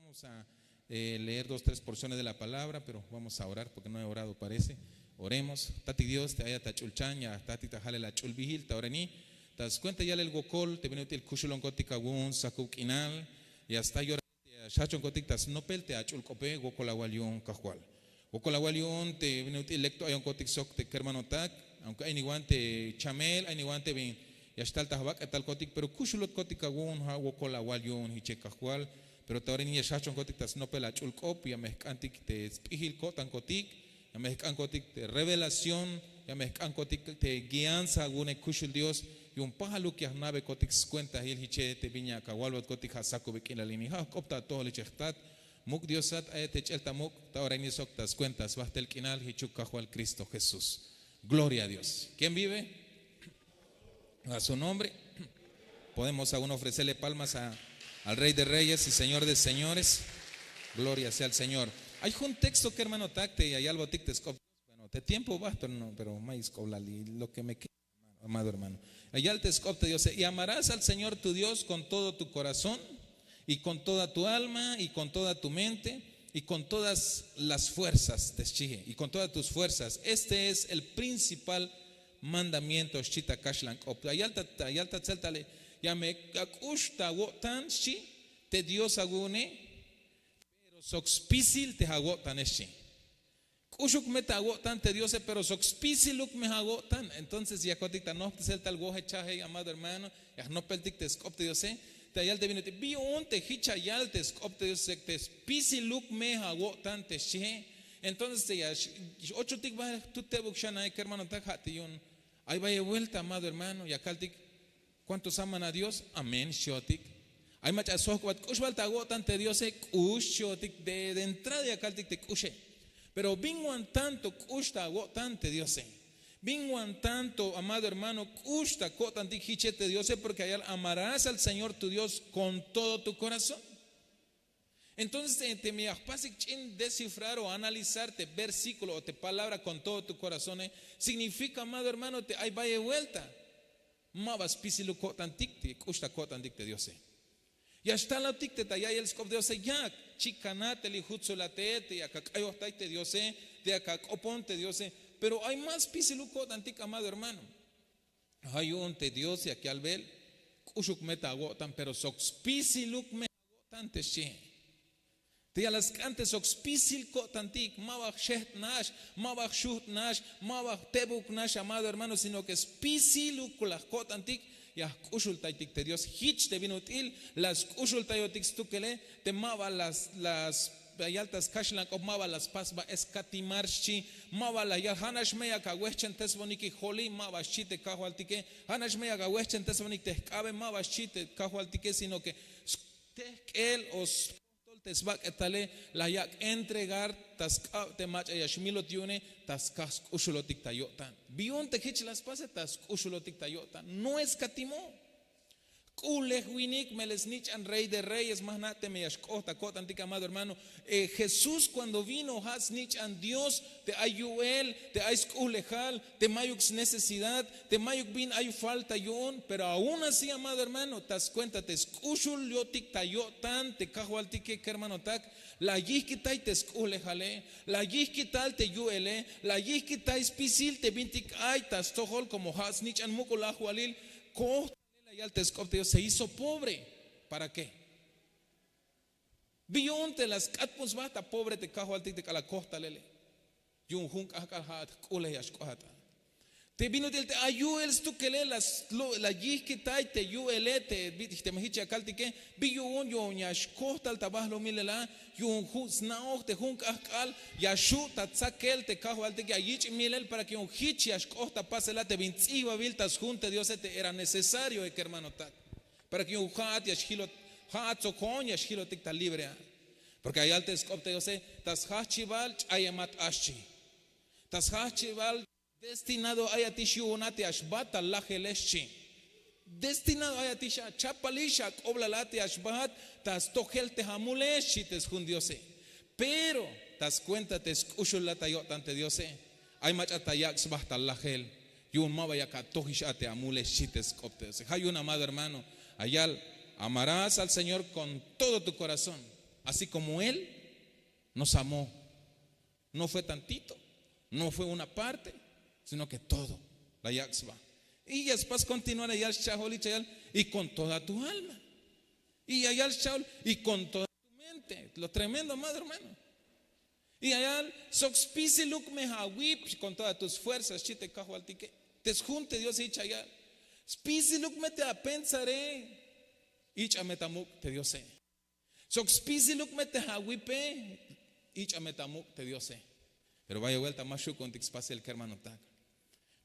Vamos a leer 2-3 porciones de la palabra, pero vamos a orar porque no he orado, parece. Oremos. Tati Dios, te haya tachulchaña, tati tajale la chulvihil, taorani. Te das cuenta ya el gokol, te viene el kushulon kotikawun, sakuk inal, y hasta llorar. Shachon kotiktas no pel te achulcope, gokolawalion kajual. Gokolawalion te viene el lecto ayon kotik sok te kermanotak, aunque hay ni guante chamel, hay ni guante bien. Ya está el tajbak, tal kotik, pero kushulot kotikawun, gokolawalion, hichekajual. Pero ahora ni shachon kotik tas no pela chulkop, ya mezcantik te spihil kotan kotik, ya mezcankotik te revelación, ya mezcankotik te guianza gune kushul Dios, y un pájaro que nave kotik cuenta el hiche te viña kawalot kotik hasako bekin la línea, kopta todo el chestat, muk Diosat te chelta muk, ahora ni sok tas cuentas, basta el kinal hichuk kahual Cristo Jesús. Gloria a Dios. ¿Quién vive? A su nombre. Podemos aún ofrecerle palmas al Rey de Reyes y Señor de Señores. Gloria sea al Señor. Hay un texto que hermano tacte y hay algo ticte. Bueno, te tiempo va, pero más lo que me queda, amado hermano. Allá el te Dios, y amarás al Señor tu Dios con todo tu corazón y con toda tu alma y con toda tu mente y con todas las fuerzas, y con todas tus fuerzas. Este es el principal mandamiento. Shita kashlan op. Allá el tzeltale. Ya me gusta wotan shi te Dios agune pero soxpisil te hagotan shi kushuk me tagotan te Dios pero soxpisiluk me hagotan. Entonces ya cotita no te celta el goje chaje, amado hermano, ya no peltic te scop te Dios te ayal te vino te vi un te hicha yal te scop te Dios te spisiluk me hagotan te shi. Entonces ya ocho tic va tu te buxana que hermano ta hatiun ahí vaya vuelta, amado hermano, ya caltic. ¿Cuántos aman a Dios? Amén, shotik. Hay muchas cosas que kushwal tagotan te Dios shotik de entrada y acaltik te kushe. Pero vinguan tanto kushta agotan te Dios. Vinguan tanto, amado hermano, kushta kotan te hichete Dios porque allá amarás al Señor tu Dios con todo tu corazón. Entonces te me apasik chin descifrar o analizarte versículo o te palabra con todo tu corazón significa, amado hermano, te hay vaya vuelta. Mabas pisilu kotan tikti, kushta kotan dikte Dios. Ya está la tikte taya el skop Dios ya chicanate li hutsulate ya kakayo taite Dios te akakoponte Dios. Pero hay más pisilu kotan tik, amado hermano. Hay un te Dios ya que al ver kushuk meta agotan pero sox pisiluk me agotan te she. Te las cantes oxpisil kotantik, mabach shet nash, mabach shut nash, mabach tebuk nash, amado hermano, sino que es pisiluk las kotantik, ya kushultaitik te Dios, hitch te vinutil, las kushultayotik stukele, te maba las altas kashlan, o maba las pasba escatimarchi, maba la ya hanash meya kaweschen tesboniki holi, maba shite kahualtike, hanash meya kaweschen tesbonik te cabe, maba shite kahualtike, sino que él os la yak entregar tas te mach yashmilot yune tas kas ushulotik tayotan bion te hich las pase tas ushulotik tayotan no escatimó Kulehwinik melesnich an Rey de Reyes mahnate me yashkota kotantik, amado hermano. Jesús cuando vino hasnich an Dios te ayuel te aiskulejal te mayux necesidad te mayuk bin hay falta yon, pero aún así, amado hermano, tas cuenta te escuchul yotik tayotan te kahualtike hermano tak la yihkitai te eskulejale la yihkital te yuele la yihkitai spisil te bintik ay tas tohol como hasnich an mukulahualil ko Dios se hizo pobre. ¿Para qué? Bionte las catpos bata pobre te cajo al te cala costa lele. Yun hunk akahat kule yashkohata. Te vino del te ayuels tu que le las la yihkitai te yuelete te mehicha kaltike biyun yo yashkohta al tabahlo milela yun husnao te hunk akal yashu tatzakel te cajo al te yich milel para que un hich yashkohta pase la te vinziva viltas junte Dios te era necesario que hermano tak para que un hat yashhilo hat so con yashhilo ticta libre porque hay altes copte Dios tas hachival ayamat ashi tas hachival destinado a yatishuonate ashbata la geleschi. Destinado a yatisha chapalisha oblalate ashbat tas tohel te hamuleshi tes jundiose. Pero tas cuenta te escuchulata yo ante Diose. Hay machatayak sbata la gel. Y un maba yakatohishate amuleshi tes coptes. Hay un amado hermano. Ayal amarás al Señor con todo tu corazón. así como Él nos amó. No fue tantito, no fue una parte, sino que todo. La yaxba. Y después continuar allá al chahol y con toda tu alma. Y allá al chahol y con toda tu mente. Lo tremendo, amado hermano. Y allá soxpisiluk mehawip con todas tus fuerzas, chite cajualtique. Te junte Dios y allá. Spisiluk me te apensaré. Ich ametamuk te Dios. Soxpisiluk me te hawipe. Ich ametamuk te Dios. Pero vaya vuelta más con pase el hermano tac.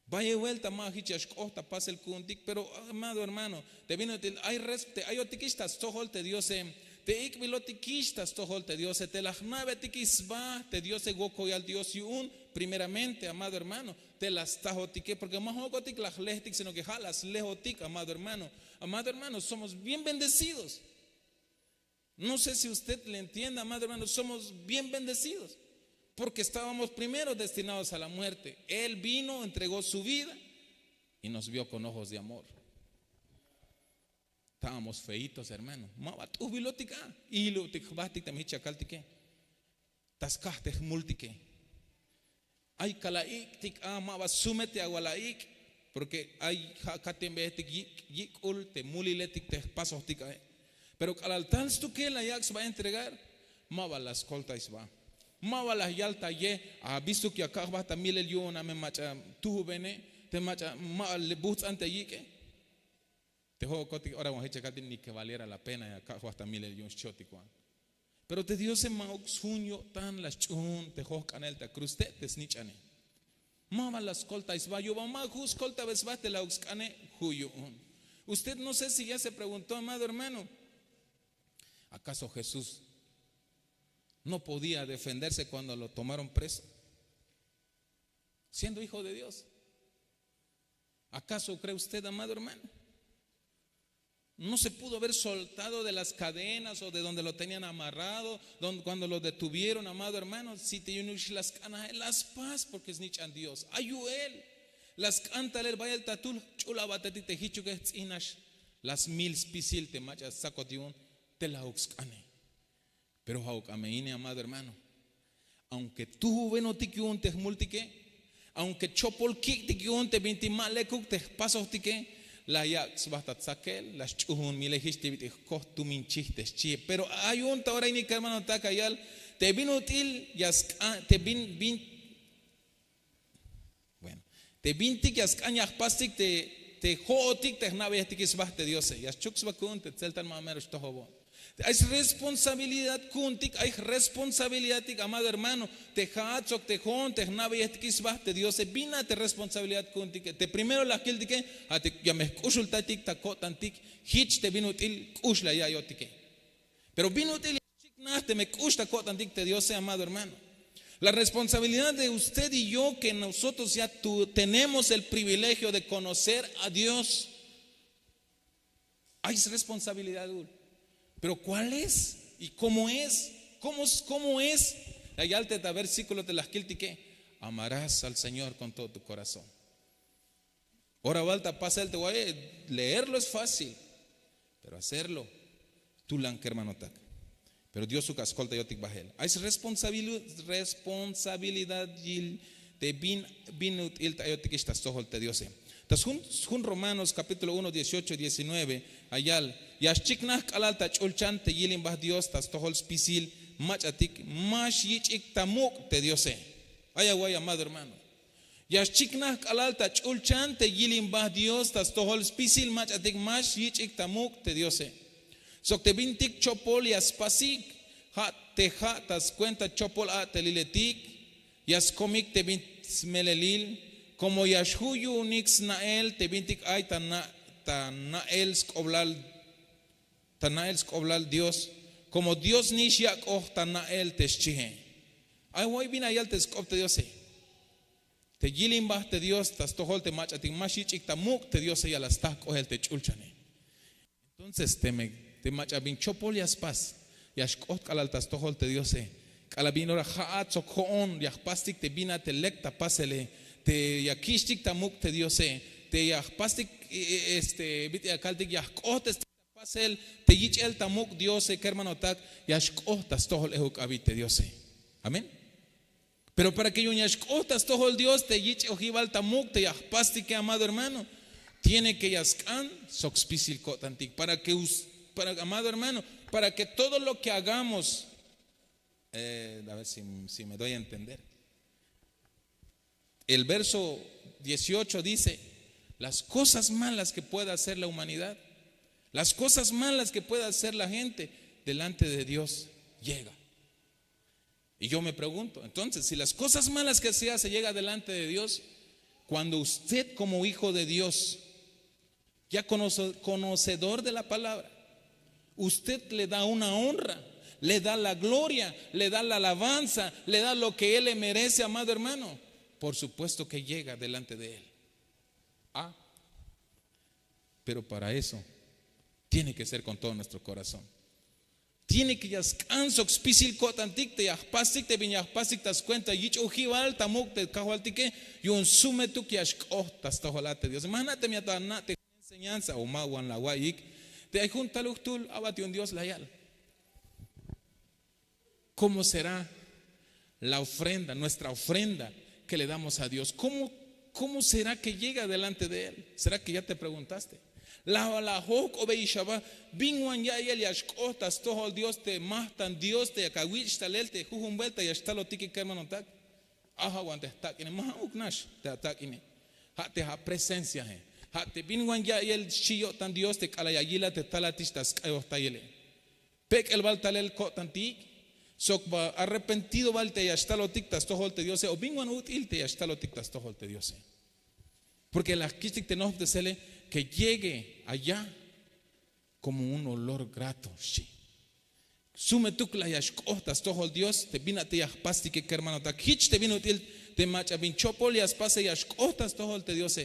Vaya vuelta más hichash kohta pase el kuntik. Pero amado hermano, te vino hay otikistas tohol te Dios. Te ikvilotikistas tohol te Dios. Te lachnave tikisba te Dios goko y al Dios yun. Primeramente, amado hermano, te las tajotique, porque más ogotik las lehtik, sino que jalas lejotik, amado hermano. Amado hermano, somos bien bendecidos. No sé si usted le entiende, amado hermano, somos bien bendecidos. Porque estábamos primero destinados a la muerte. Él vino, entregó su vida y nos vio con ojos de amor. Estábamos feitos, hermano. Hay calaik tik amaba súmete a gualaik, porque hay jacatembetik yikul te muliletik te pasos tika. Pero al tal tú que la yax va a entregar, mava las coltais va. Mava las yalta ye, ha visto que acá va también el yo na me macha tu bene, te macha ma le boots ante yike. Te juego cotic ahora vamos a checar ni que valiera la pena acá va también el yo chotico. Pero te dio se maux junio tan las chun te juego canel ta cruz te snichane. Mava las coltais va yo mamá jus colta ves va te la uxcane juyo. Usted no sé si ya se preguntó, amado hermano, ¿acaso Jesús no podía defenderse cuando lo tomaron preso? Siendo hijo de Dios. ¿Acaso cree usted, amado hermano? No se pudo haber soltado de las cadenas o de donde lo tenían amarrado, cuando lo detuvieron, amado hermano. Si te yunush las canas, las paz, porque es nichan Dios. Ayuel, las canta el vaya el tatul, chula batati te hichu que es inash, las mil spisil te machas sacotiun, te la uxcane. Pero jaucameine, amado hermano, aunque tú venotikiun te multique, aunque chopol kik tikiun te bintimalekuk te pasos tique, la yax basta sakel, las chuhun milejiste tu minchiste chie. Pero hay un ahora ni que hermano takayal, te vinutil yas te bueno, te bintik yas cañas pastik te jootik te nave tikis baste Dios, yas chux bakun te celtan mameros tohobo. Hay responsabilidad kuntik, hay responsabilidad, amado hermano. Te hatzok, te hon, te nabe te Dios se vina te responsabilidad kuntik. Te primero la kill dike, ate ya me kushul tatik takotantik, hitch te vinutil kushla ya yotike. Pero vinutil chiknas te me kush takotantik te Dios, amado hermano. La responsabilidad de usted y yo, que nosotros ya tenemos el privilegio de conocer a Dios. Hay responsabilidad. Pero ¿cuál es? ¿Y cómo es? ¿Cómo es? Allá al versículo de las que amarás al Señor con todo tu corazón. Ahora vuelta pasa el te voy a leerlo es fácil, pero hacerlo tú lanque hermano tac. Pero Dios su cascolta yo tic bajel. Hay responsabilidad de bin il tayotic estas tohol te Dios. Entonces, Jun Romanos capítulo 1, 18 y 19, ayal, yashchiknah kalalta chulchan te yilin bah Dios, tas tohol spisil, machatik, mash yichik tamuk te Diose. Ayaguay, amado hermano. Yashchiknah kalalta chulchan te yilin bah Dios, tas tohol spisil, machatik, mash yichik tamuk te Diose. Sok te bintik chopol yaspasik, ha te ha tas cuenta chopol a te liletik, yaskomik te bint smelelil, como Yashuyu nix nael te bintik ay tanael skoblal Dios, como Dios nishiak oh tanael teschihe. Ay voy bin ayal te skop te Dios. Te yilimbah te Dios tas tohol te machatik mashich tamuk te Dios ya las tak ohel te chulchane. Entonces te machabin chopol yaspas yashkot kalal tas tohol te Dios. Kalabinora haat sokon yahpastik te bina te lekta pasele. Te yakishtik tamuk te Dios te yahpastik bitia kaltik yahkotes pasel te yich el tamuk Dios que hermano tak yashkotas todo el ehuk habite Dios. Amén. Pero para que yo yashkotas todo el Dios te yich ojival tamuk te yahpasti que amado hermano tiene que yaskan soxpisil kotantik para amado hermano para que todo lo que hagamos a ver si me doy a entender. El verso 18 dice: las cosas malas que pueda hacer la humanidad, las cosas malas que pueda hacer la gente, delante de Dios llega. Y yo me pregunto, entonces, si las cosas malas que se hace llega delante de Dios, cuando usted como hijo de Dios, ya conocedor de la palabra, usted le da una honra, le da la gloria, le da la alabanza, le da lo que Él le merece, amado hermano, por supuesto que llega delante de Él. Pero para eso tiene que ser con todo nuestro corazón. Tiene que yascanso expisil kotantik te yahpasik te viñahpasik tas cuenta yich ojival tamuk te kahualtike yon sume tu kiashkoh tas toholate Dios. Imagínate mi atana te enseñanza o mawan la waik te hay junta luchtul abati un Dios layal. ¿Cómo será la ofrenda, nuestra ofrenda que le damos a Dios? ¿Cómo será que llega delante de Él? ¿Será que ya te preguntaste? La hok obeishaba binwan ya el yashkotas todo Dios te mahtan Dios te akawich talel te jujun vuelta yashtalo tiki kermano tak aha wan te tak ine maha uknash te atak ine ha te ha presencia he ha te binwan ya el chiyo tan Dios te kalayagila te talatistas kayo tayele pek el baltalel ko tantik sok ba arrepentido valte yashtalo tiktas todo te Dios o binwan util te yashtalo tiktas todo te Dios. Porque la kistik te nos desele que llegue allá como un olor grato. Sume tu la yashkotas todo Dios te vina te yahpasti que hermano ta hich te vino te macha vinchopol yaspase yashkotas todo te Dios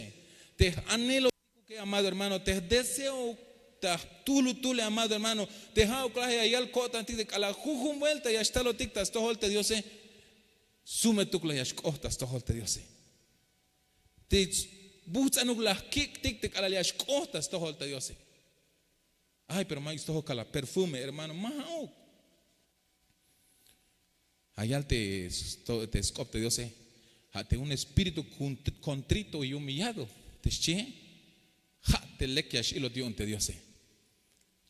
te anhelo que amado hermano te deseo ta tule amado hermano te hao clase ayal kota anti de cala jujum vuelta yashtalo tiktas todo te Dios sume tu la yashkotas todo te Dios te buscan las kik tik te cala yashkotas todo te Dios. Ay, pero más todo cala perfume, hermano, más. Allá te escopte Dios, ate un espíritu contrito y humillado, te che, te lequiash y lo dio ante Dios.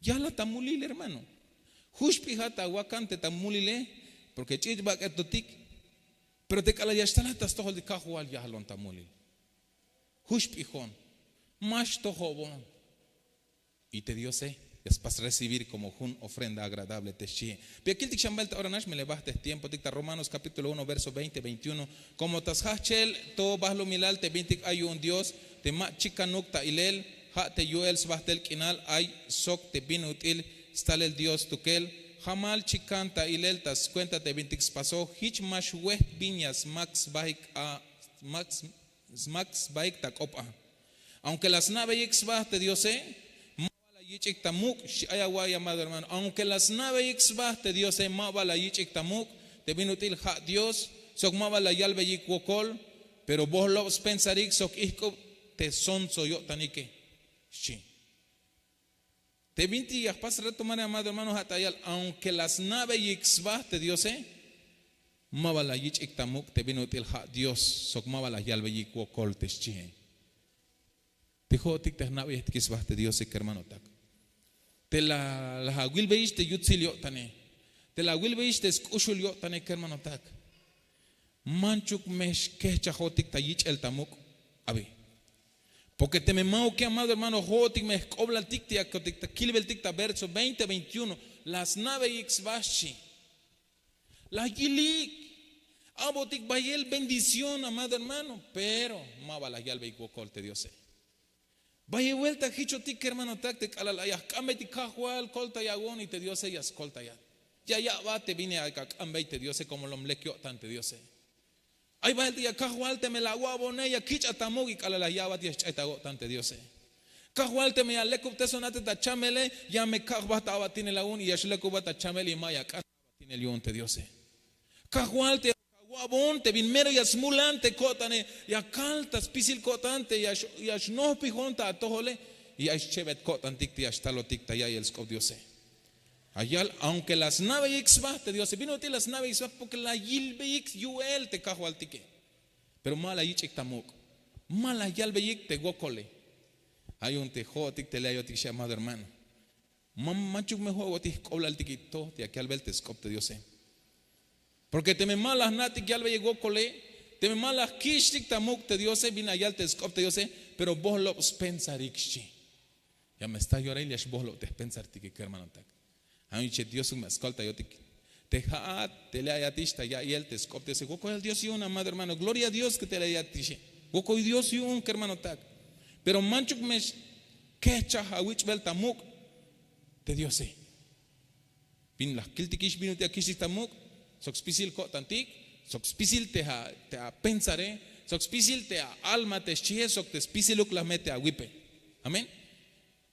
Ya la tamulile, hermano. Hushpi hata wakante tamulile, porque chich bak etotik, pero te cala yashtalatas todo de cajual ya halon tamulile. Hushpijón, más tojobón. Y te dio es para recibir como una ofrenda agradable te chie. Pero aquí te chambal ahora nash me levaste tiempo dicta Romanos capítulo 1 verso 20 21 como tas hachel todo baslo milal te vintic hay un Dios te ma chica nukta ilel ha te yoel svahtel kinal hay sok te binutil stal el Dios tukel jamal chicanta ilel tas cuenta te vintic pasó hich mash weh viñas max baik a max baik tak opa aunque las naves exbaste Dios yichik tamuk ayawa amado hermano aunque las naves exbaste Dios maba la yichik tamuk te vinutil ha Dios sok maba la yalbe yikwokol pero vos lo pensarik sok ihko te sonso yo tanike sí te vinti ya pas retomar amado hermano hatayal aunque las naves exbaste Dios maba la yichik tamuk te vinutil ha Dios sok maba la yalbe yikwokol te sí te jotik te naves exbaste Dios hermano tak te la wilbeish te yutzilio tane te la wilbeish te skushulio tane hermano tak manchuk mesh que chajotik ta yich el tamuk abi porque te me mao que amado hermano jotik me cobla tik te akotik ta kilbel tik ta verso 20 21 las naves exbashi la gilik abotik bayel bendición amado hermano pero maba la yalbe ikokol te Dios vaya vuelta hicho tik hermano taktik ala la ya kameti kahual kolta yagon y te Dios ellas kolta ya va te vine a kambe te Dios como lo mlekio tante Dios ay va el día kahual te me la guabone ya kicha tamugi ala la ya va te chaita tante Dios kahual te me alekup te sonate ta chamele ya me kahbata va tiene la un y ashlekuba ta chamele y maya ka tiene leon te Dios kahual te guabon te bin mero ya smulante kotane ya kaltas pisil kotante ya no pijonta tohole y hay chevet cotantic te ashtalotic taya y el scop Dios. Ayal, aunque las naves ixba te Dios, vino te las naves ixba porque la yilbeix yuel te cajo altique. Pero mala yichik tamuk. Mala yalbeik te gokole. Hay un tejotic te leayotic llamado hermano. Machuk me juego te cobla el tiquito te aquí al ver te scop te Dios. Porque te me malas natic yalbe gokole, te me malas kishtik tamuk te Dios, vina yal te scop te Dios, pero vos lo pensarikshi. Ya me está llorando y vos lo te pensar tiki hermano tak. A mí Dios me escolta yo te hat te le ayatista ya y él te scop te dice, "Goko el Dios y una madre hermano, gloria a Dios que te le ayatiche. Goko Dios y un hermano tak." Pero manchuk me kecha hawich bel tamuk te Dios. Bin la kiltikish bin te kishik tamuk, sok spisil ko tantik, sok spisil te a pensare, sok spisil te a alma te chie, sok te spisiluk la mete a wipe. Amén.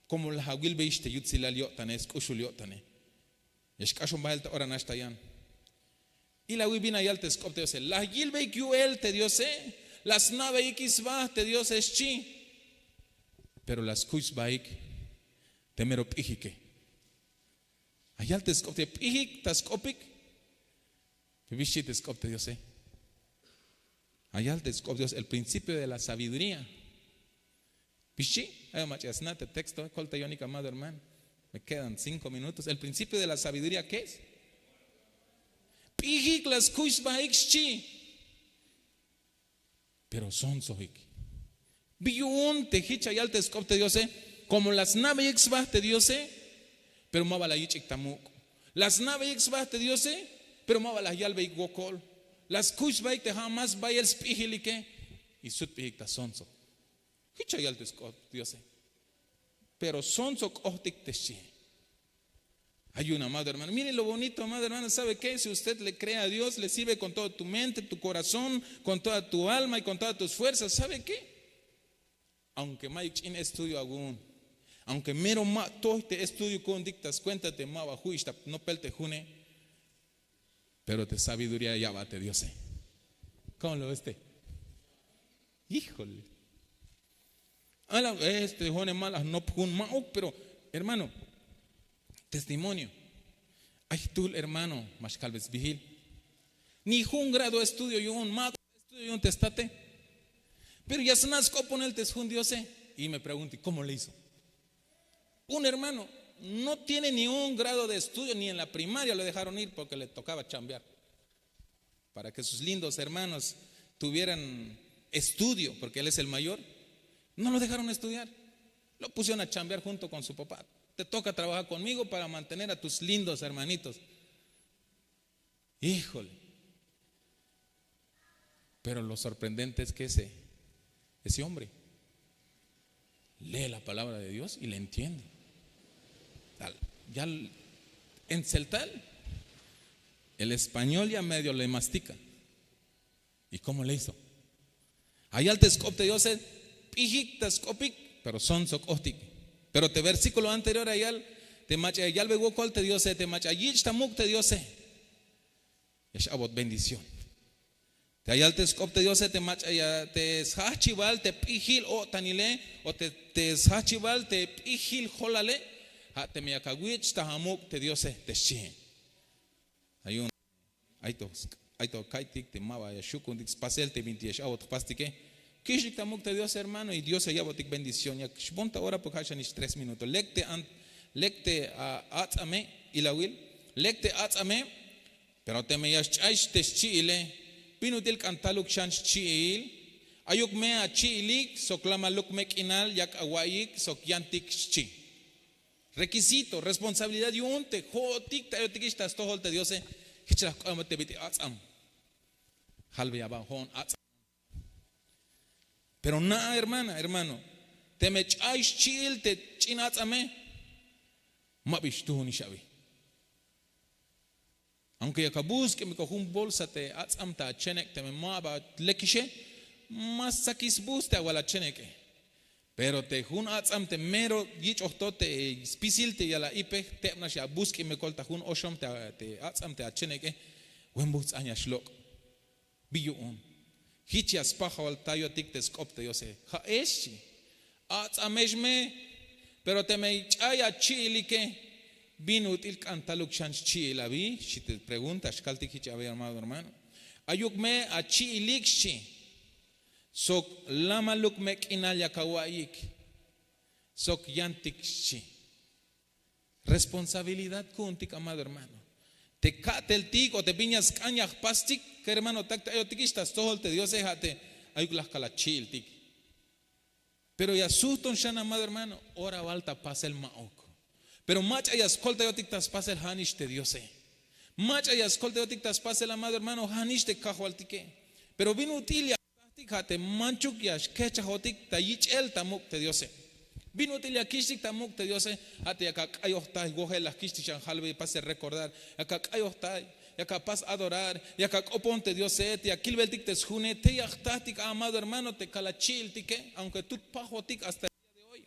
Como la hawil beish te yutzilal yo tanes kushul yo tane. Yeshkashon bael te ora nashtayan. Y la wibina yal te skop te Dios. La gilbe yuel te Dios. Las nave ikisba te Dios es chi. Pero las kuisbaik te mero pijike. Ayal te skop te pijik te skopik. Vivishi te skop te Dios. Ayal te skop Dios el principio de la sabiduría. Vishi, hay machasnate texto, colta yonica amado hermano. Me quedan 5 minutos. El principio de la sabiduría, ¿qué es? Pijik las kuisbaik chi. Pero son sohik. Biyun te hicha yal te skop te Dios, como las naves exba te Dios, pero maba la yichik tamuk. Las naves exba te Dios, pero maba la yal beik gokol. Las kuisbaik te jamás vaya el spijilike y sut pijik ta sonso. Hicha yal te skop Dios. Pero sonso kohtik te shi. Hay una madre hermana. Mire lo bonito, madre hermana. ¿Sabe qué? Si usted le cree a Dios, le sirve con toda tu mente, tu corazón, con toda tu alma y con todas tus fuerzas. ¿Sabe qué? Aunque Mike en estudio algún, aunque mero todo este estudio con dictas cuéntate ma bajuista no pelte june, pero te sabiduría ya bate Dios. ¿Cómo lo ves? Híjole. Este jone malas no pun mau, pero hermano, testimonio. Ay tú hermano, más calves vigil. Ni un grado de estudio y un mago estudio y un testate. Pero ya se nazco poner el tesjun Dios. Y me pregunté, ¿cómo le hizo? Un hermano no tiene ni un grado de estudio, ni en la primaria lo dejaron ir porque le tocaba chambear. Para que sus lindos hermanos tuvieran estudio, porque él es el mayor, no lo dejaron estudiar. Lo pusieron a chambear junto con su papá. Te toca trabajar conmigo para mantener a tus lindos hermanitos. Híjole. Pero lo sorprendente es que ese hombre lee la palabra de Dios y le entiende. Ya en celtal el español ya medio le mastica. ¿Y cómo le hizo? Allá te escop te Dios, pijik te escopic, pero son socótic. Pero te versículo anterior allá te macha allá el cual te Dios te macha allí tamuk te Dios. Es abot bendición. Te allá te escop te Dios te macha te sachival te pijil o tanile o te sachival te pijil jolale. Te me acagüich tahamuk te Dios te shi. Hay to kaitik te mava ya shukundix pasel te 28 abot pastike. Kishik tamuk te Dios hermano y Dios allá botik bendición. Ya shponta ahora porque hay 3 minutos. Lecte atzame ilawil. Lecte atzame pero te me yashaish te chiile. Pinutil cantaluk shans chiil. Ayuk me a chiilik soklama luk mekinal yak awayik sok yantik chi. Requisito, responsabilidad y un te jotik te yotikistas tohol te Dios hichlas te biti atzam. Halbe abahon atzam. Pero nada, hermano, te me echais chil, te chinatzame, mabish tu ni shabi. Aunque ya kabuz que me cojo un bolsa te atzam ta chenek te me maba lekishe, más sakis bus te agua cheneke. Pero te jun atzam te mero yich ochto te spisil te ya la ipe te apnas ya bus que me colta jun oshom te atzam te cheneke, wembus anya shlok, biyu un. Hichias pahawal tayo tik te skop te Dios. Ha eshi. Atzameshme Pero te me chaya chili que vino útil cantaluk chans chila vi. Si te preguntas, calti kichabe amado hermano. Ayuk me a chilikshi. Sok lama luk me kinalya kawaik. Sok yantikshi. Responsabilidad kuntik, amado hermano. Te catel tic o te piñas cañas pastic, que hermano tacta yo tiquistas todo te Dios déjate ayuk las calachil tic. Pero ya suston shan, amado hermano, ora valta pasa el maok. Pero macha y ascolta yo tictas pasa el hanish te Dios. Macha y ascolta yo tictas pasa el amado hermano hanish te cajualtique. Pero vino utilia ticate manchuk yash kecha hotik ta yich el tamuk te Dios. Vino utilia kishtik tamuk te Dios. Ate acá ayostai goje las kishtik shan halbe pase recordar. Acá ayostai. Y acá paz adorar, y acá oponte Dios y aquí el tic te june, te yachtatic, amado hermano, te calachil, tique, aunque tú pajotic hasta el día de hoy.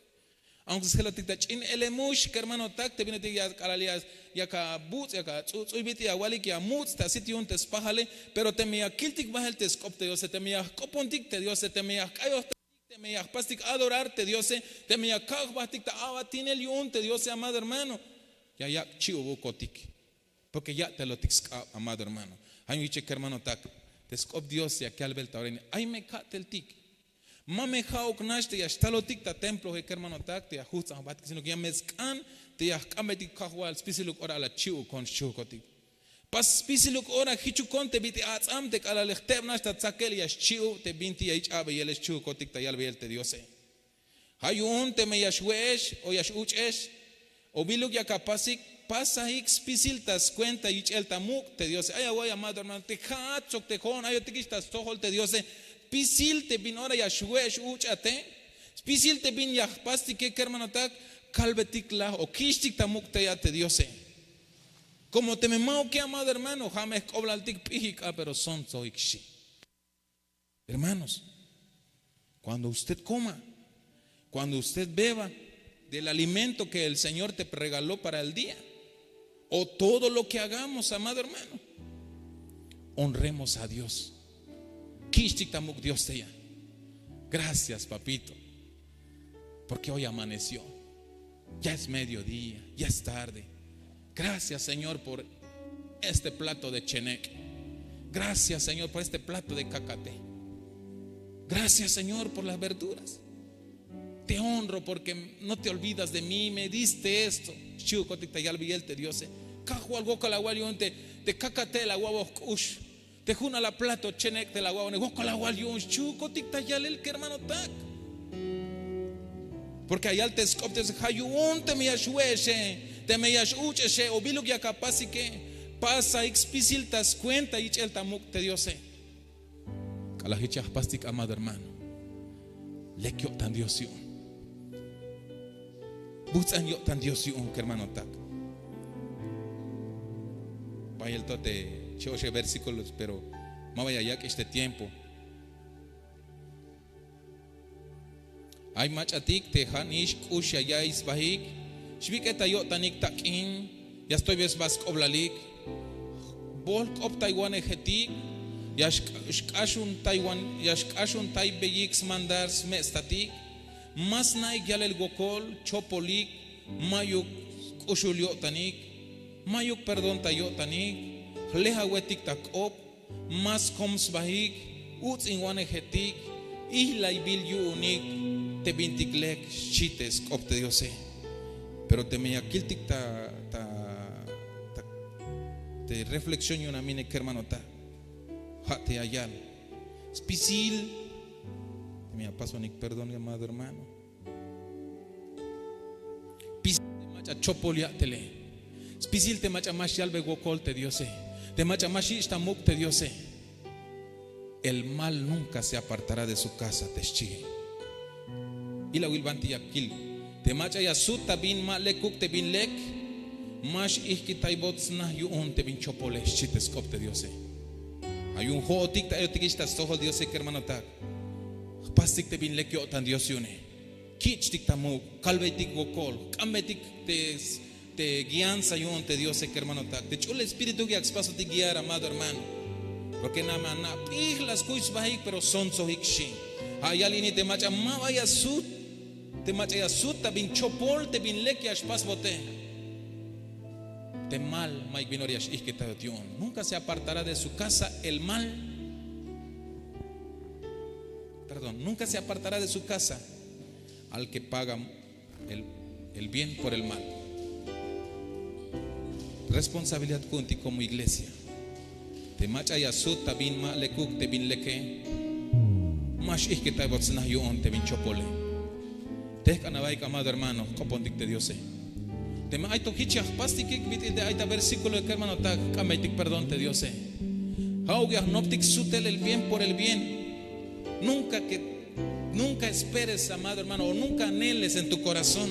Aunque se lo tic in elemush, que hermano tac, te viene tic ya calalias, y acá boots, y acá uibiti, aguali, que amuts, te asiti un tespajale, pero te me aquiltic bajel te scop te Dios, te me copontic te Dios, te me acayotic, te me pastic adorarte Dios, te me acagbatic, te abatinel yun te Dios, amado hermano, ya chiubucotic. Porque ya te lo tixca, amado hermano. Hay un dicho que hermano tac, te scop Dios y aquí al ver taurene. Ay me cate el tic. Mame jauk nashte ya está lo tic ta templo que hermano tac te ajusta bat sino que ya mezcan te ya cametic cajual spisiluk ora la chiu con chucotic. Pas spisiluk ora hichu con te biti atzam te cala lechteb nashta tzakel ya chiu te binti ya ich abe yeles chucotic ta yal te Dios. Hay un te me yashwesh o yashuchesh o biluk ya capasic. Pasa x pisiltas cuenta y el tamuk te Dios. Ay voy amado hermano te hatzok te con ayo te quistas tohol te Dios. Pisil te bin ora ya shwesh uchate. Pisil te bin ya pasti que hermano tak kalbetik la o kishtik tamuk te ya te Dios. Como te me mau que amado hermano james coblaltik pijika pero son soikshi. Hermanos, cuando usted coma, cuando usted beba del alimento que el Señor te regaló para el día, o todo lo que hagamos, amado hermano, honremos a Dios. Kishtik tamuk Dios te ya. Gracias, papito, porque hoy amaneció. Ya es mediodía, ya es tarde. Gracias, Señor, por este plato de chenek. Gracias, Señor, por este plato de cacate. Gracias, Señor, por las verduras. Te honro porque no te olvidas de mí, me diste esto. Chucotic te yalbiel te Dios. Cajo algo con la gualión te cacate la guavo ush. Te juna la plato chenek de la guavo ne con la gualión chucotic te yalel que hermano tac. Porque allá te scoptes hayun te me yashueshe, te me yashuche o biluk ya capaz que pasa expisil tas cuenta y el tamuk te Dios. Calahichas pastic amado hermano. Le que tan Dios yo. Butzan yo tan Dios yo que hermano tac. Vaya el tote choche versículos, pero más vaya ya que este tiempo. Ay machatik te hanish kusha ya isbahik. Shviketa yo tanik takin. Ya estoy ves vas oblalik. Bol op Taiwan ejetik. Yashkashun Taiwan, Yashkashun Taibeyix mandars mestatik. Mas naik yalel gokol, chopolik, mayuk ushuliotanik, mayuk perdón tayotanik, lehawetik takop, mas coms bahik, uts inwane hetik, isla ibil yunik, te bintiklek, chites, opte diose. Pero te me yakiltik te reflexión y una mine que hermano ta, hate ayal, spisil. Me paso ni perdón, amado hermano. Pisil te macha chopoliatele. Pisil te macha más yalbe gokol te diose. Te macha más ishtamuk te diose. El mal nunca se apartará de su casa, te shige. Y la wilbanti yakil. Te macha yasuta bin malekuk te bin lek. Mash ihkitaibots nah yuun te bin chopole shiteskop te diose. Hay un jotik ta yotikistas toho diose que hermano tak. Pastik te bin lekyo tan Dios yune. Kichtik tamu, kalbetik gokol, kambetik te guianza yun te Dios que hermano tak. Te chule espíritu que expaso te guiar, amado hermano. Porque nada na pig las kuis bahik pero son sohik shin. Hay alguien te macha ma vaya sut te machaya suta bin chopol te bin leki ashpas bote. Te mal mai binoriash iketation. Nunca se apartará de su casa el mal. Perdón, nunca se apartará de su casa al que paga el bien por el mal. Responsabilidad kunti como iglesia. Te machaya suta bin ma lekuk te bin leke. Mash iketabotsna yon te bin chopole. Te canabay amado hermano, copontic de Dios. Te me aito hichach pastik bit de aita versículo de hermano ta kamaitik perdón te Dios. Haugia noptik sutel el bien por el bien. Nunca esperes, amado hermano, o nunca anheles en tu corazón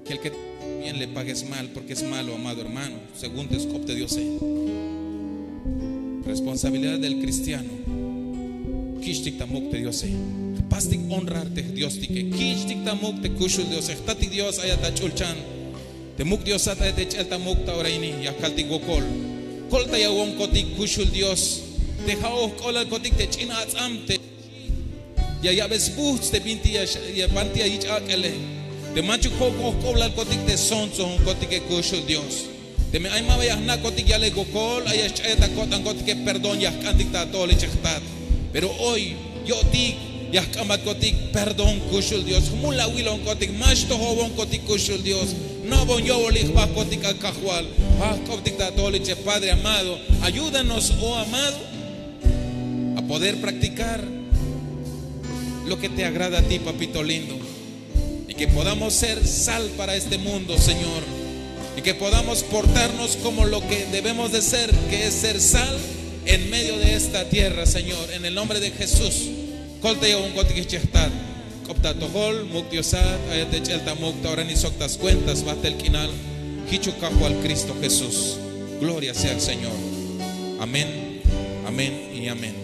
que el que bien le pagues mal, porque es malo, amado hermano, según te escopte Dios. Responsabilidad del cristiano. Kishtik tamuk te Dios. Pastik honrarte Dios tike. Kishtik tamuk te kushul Dios. Tati Dios ayata chulchan. Te muk Dios ata te chel tamuk ta oraini ya kaltik gokol. Kolta ya won kotik kushul Dios. Te hao kolal kotik te china atzamte. Ya ves buts te binti ya banti ich akele. Te machu hok kolal kotik te sonso kotik kushul Dios. Te me ay maba ya na kotik ya le gokol ay cheta kotan kotik perdón ya kantik ta tole chechtat. Pero hoy yo dig ya kamat kotik perdón kushul Dios. Mula wilon kotik mash to hobon kotik kushul Dios. No bon yo volig ba kotik akahwal. Ba kotik ta tole che Padre amado, ayúdanos, oh amado, a poder practicar lo que te agrada a ti, papito lindo, y que podamos ser sal para este mundo, Señor, y que podamos portarnos como lo que debemos de ser, que es ser sal en medio de esta tierra, Señor, en el nombre de Jesús. Colte un cotiquichestat, copta tojol, muktiosat, ayate chelta mukta, ahora ni soctas cuentas, bate el quinal, hichucajo al Cristo Jesús. Gloria sea al Señor. Amén, amén y amén.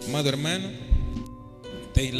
Amado hermano, te